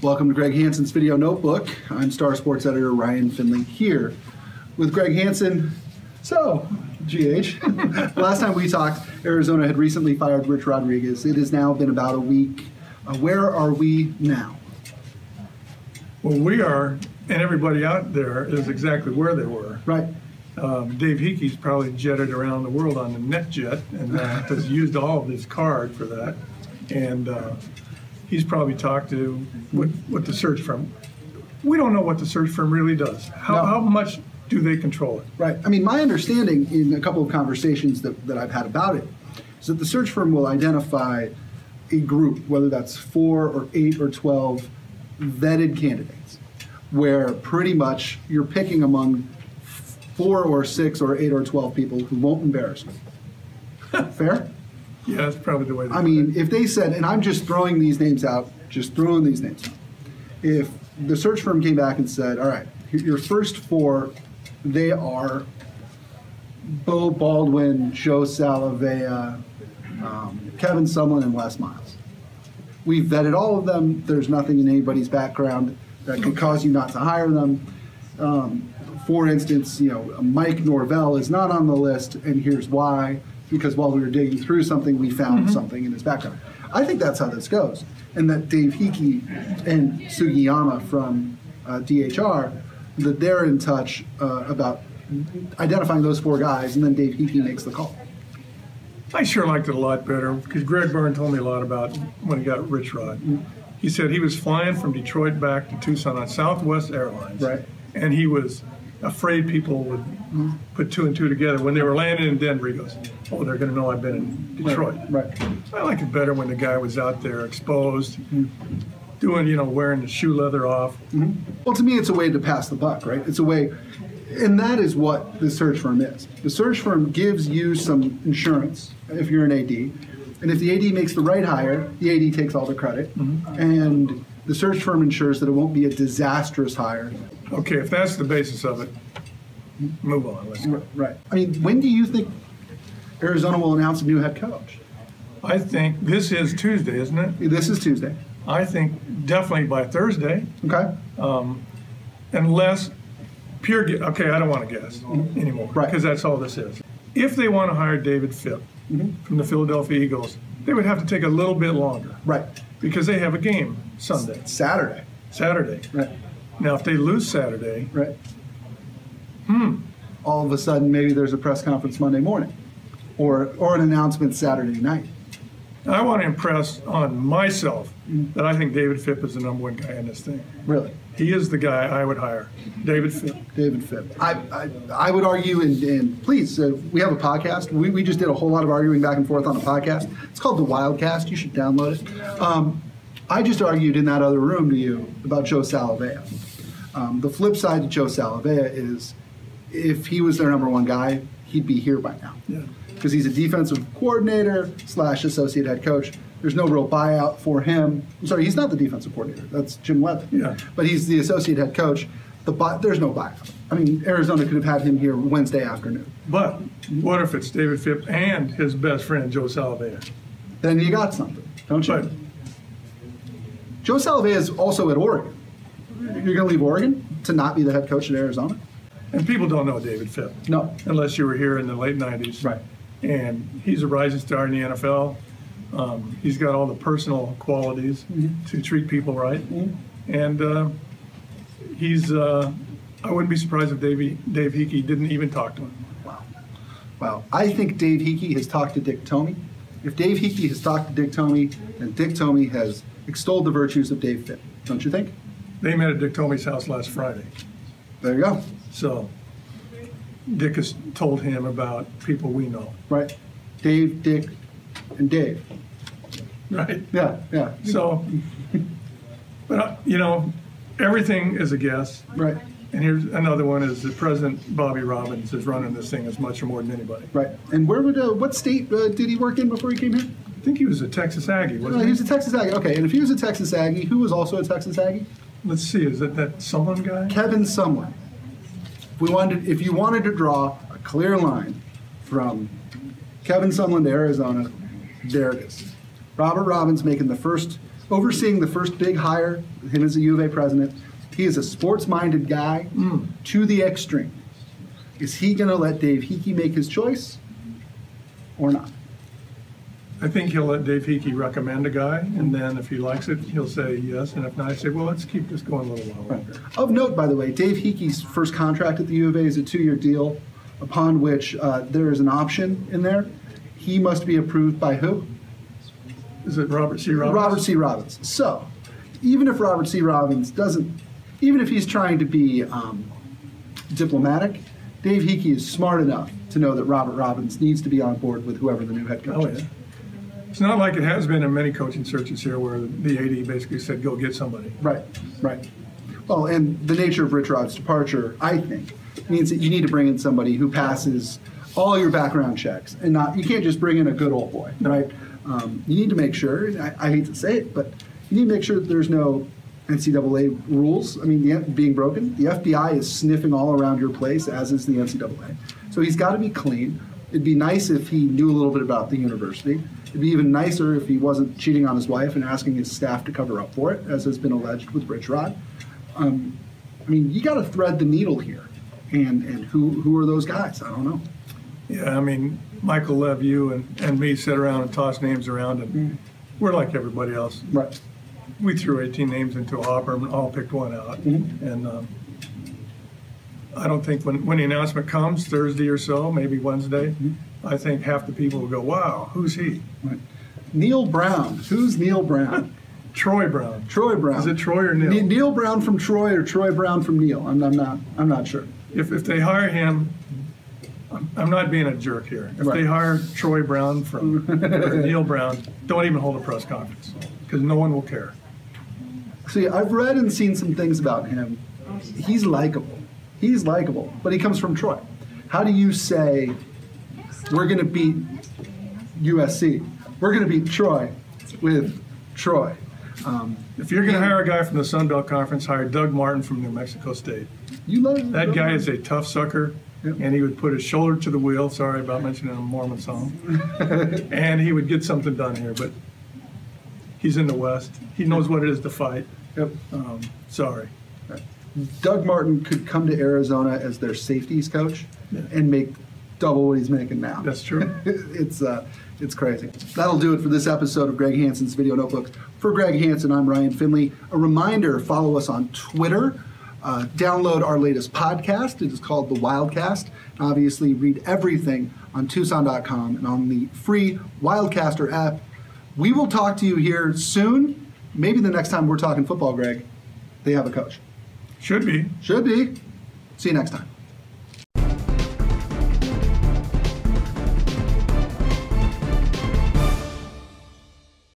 Welcome to Greg Hansen's Video Notebook. I'm Star Sports editor Ryan Finley here with Greg Hansen. So, GH, last time we talked, Arizona had recently fired Rich Rodriguez. It has now been about a week. Where are we now? Well, we are, and everybody out there is exactly where they were. Right. Dave Heeke's probably jetted around the world on the NetJet and has used all of his card for that. And he's probably talked to what the search firm. We don't know what the search firm really does. How much do they control it? Right. I mean, my understanding in a couple of conversations that I've had about it is that the search firm will identify a group, whether that's 4 or 8 or 12 vetted candidates, where pretty much you're picking among 4 or 6 or 8 or 12 people who won't embarrass you. Fair? Yeah, that's probably the way to do it. I mean, if they said, and I'm just throwing these names out, just throwing these names out. If the search firm came back and said, all right, your first 4, they are Bo Baldwin, Joe Salavea, Kevin Sumlin, and Les Miles. We've vetted all of them. There's nothing in anybody's background that could cause you not to hire them. For instance, Mike Norvell is not on the list, and here's why. Because while we were digging through something, we found something in his background. I think that's how this goes. And that Dave Heeke and Sugiyama from DHR, that they're in touch about identifying those 4 guys, and then Dave Heeke makes the call. I sure liked it a lot better because Greg Byrne told me a lot about when he got Rich Rod. He said he was flying from Detroit back to Tucson on Southwest Airlines. Right. And he was afraid people would put 2 and 2 together. When they were landing in Denver, he goes, oh, they're going to know I've been in Detroit. Right. I like it better when the guy was out there exposed, doing, wearing the shoe leather off. Well, to me, it's a way to pass the buck, right? It's a way, and that is what the search firm is. The search firm gives you some insurance if you're an AD, and if the AD makes the right hire, the AD takes all the credit, and the search firm ensures that it won't be a disastrous hire. Okay, if that's the basis of it, move on. Let's go. Right. I mean, when do you think Arizona will announce a new head coach? I think this is Tuesday, isn't it? This is Tuesday. I think definitely by Thursday. Okay. Unless okay, I don't want to guess anymore. Right. Because that's all this is. If they want to hire David Fipp from the Philadelphia Eagles, they would have to take a little bit longer. Right. Because they have a game Sunday. Saturday. Right. Now, if they lose Saturday, right. All of a sudden, maybe there's a press conference Monday morning, or an announcement Saturday night. I want to impress on myself that I think David Fipp is the #1 guy in this thing. Really? He is the guy I would hire. David Fipp. David Fipp. I would argue, and please, we have a podcast. We just did a whole lot of arguing back and forth on a podcast. It's called the Wildcast. You should download it. I just argued in that other room to you about Joe Salavea. The flip side to Joe Salavea is if he was their #1 guy, he'd be here by now. Yeah. Because he's a defensive coordinator / associate head coach. There's no real buyout for him. I'm sorry, he's not the defensive coordinator. That's Jim Levin. Yeah. But he's the associate head coach. There's no buyout. I mean, Arizona could have had him here Wednesday afternoon. But what if it's David Fipp and his best friend, Joe Salavea? Then you got something, don't you? But Joe Salavea is also at Oregon. You're going to leave Oregon to not be the head coach at Arizona? And people don't know David Fipp. No. Unless you were here in the late 90s. Right. And he's a rising star in the NFL. He's got all the personal qualities to treat people right. And he's, I wouldn't be surprised if Dave Heeke didn't even talk to him. Wow. I think Dave Heeke has talked to Dick Tomey. If Dave Heeke has talked to Dick Tomey, then Dick Tomey has extolled the virtues of Dave Fipp. Don't you think? They met at Dick Tomey's house last Friday. There you go. So Dick has told him about people we know. Right. Dave, Dick, and Dave. Right. Yeah. So, but everything is a guess. Right. And here's another one: is that President Bobby Robbins is running this thing as much or more than anybody. Right. And what state did he work in before he came here? I think he was a Texas Aggie, wasn't he? He was a Texas Aggie. Okay. And if he was a Texas Aggie, who was also a Texas Aggie? Let's see. Is it that Sumlin guy? Kevin Sumlin. If you wanted to draw a clear line from Kevin Sumlin to Arizona, there it is. Robert Robbins making the first overseeing the first big hire, him as a U of A president. He is a sports-minded guy to the extreme. Is he going to let Dave Heeke make his choice or not? I think he'll let Dave Heeke recommend a guy, and then if he likes it, he'll say yes, and if not, he'll say, well, let's keep this going a little while longer. Of note, by the way, Dave Heeke's first contract at the U of A is a 2-year deal, upon which there is an option in there. He must be approved by who? Is it Robert C. Robbins? Robert C. Robbins. So, even if Robert C. Robbins doesn't, even if he's trying to be diplomatic, Dave Heeke is smart enough to know that Robert Robbins needs to be on board with whoever the new head coach is. Yeah. It's not like it has been in many coaching searches here where the AD basically said, go get somebody. Right. Well, and the nature of Rich Rod's departure, I think, means that you need to bring in somebody who passes all your background checks, and you can't just bring in a good old boy, right? You need to make sure, I hate to say it, but you need to make sure that there's no NCAA rules. I mean, being broken. The FBI is sniffing all around your place, as is the NCAA. So he's got to be clean. It'd be nice if he knew a little bit about the university. It'd be even nicer if he wasn't cheating on his wife and asking his staff to cover up for it, as has been alleged with Rich Rod. I mean, you got to thread the needle here. And who are those guys? I don't know. Yeah, I mean, Michael Lev, you and me sit around and toss names around, and we're like everybody else. Right. We threw 18 names into a hopper and all picked one out. And I don't think when the announcement comes Thursday or so, maybe Wednesday, I think half the people will go, wow, who's he? Right. Neil Brown. Who's Neil Brown? Troy Brown. Troy Brown. Is it Troy or Neil? Neil Brown from Troy or Troy Brown from Neil? I'm not sure. If they hire him, I'm not being a jerk here. If they hire Troy Brown from or Neil Brown, don't even hold a press conference because no one will care. See, I've read and seen some things about him. He's likable. But he comes from Troy. How do you say, we're going to beat USC? We're going to beat Troy with Troy. If you're going to hire a guy from the Sun Belt Conference, hire Doug Martin from New Mexico State. You love that guy is a tough sucker, and he would put his shoulder to the wheel. Sorry about mentioning a Mormon song. And he would get something done here, but he's in the West. He knows what it is to fight. Sorry. Doug Martin could come to Arizona as their safeties coach and make double what he's making now. That's true. It's crazy. That'll do it for this episode of Greg Hansen's Video Notebooks. For Greg Hansen, I'm Ryan Finley. A reminder, follow us on Twitter. Download our latest podcast. It is called The Wildcast. And obviously, read everything on Tucson.com and on the free Wildcaster app. We will talk to you here soon. Maybe the next time we're talking football, Greg, they have a coach. Should be. See you next time.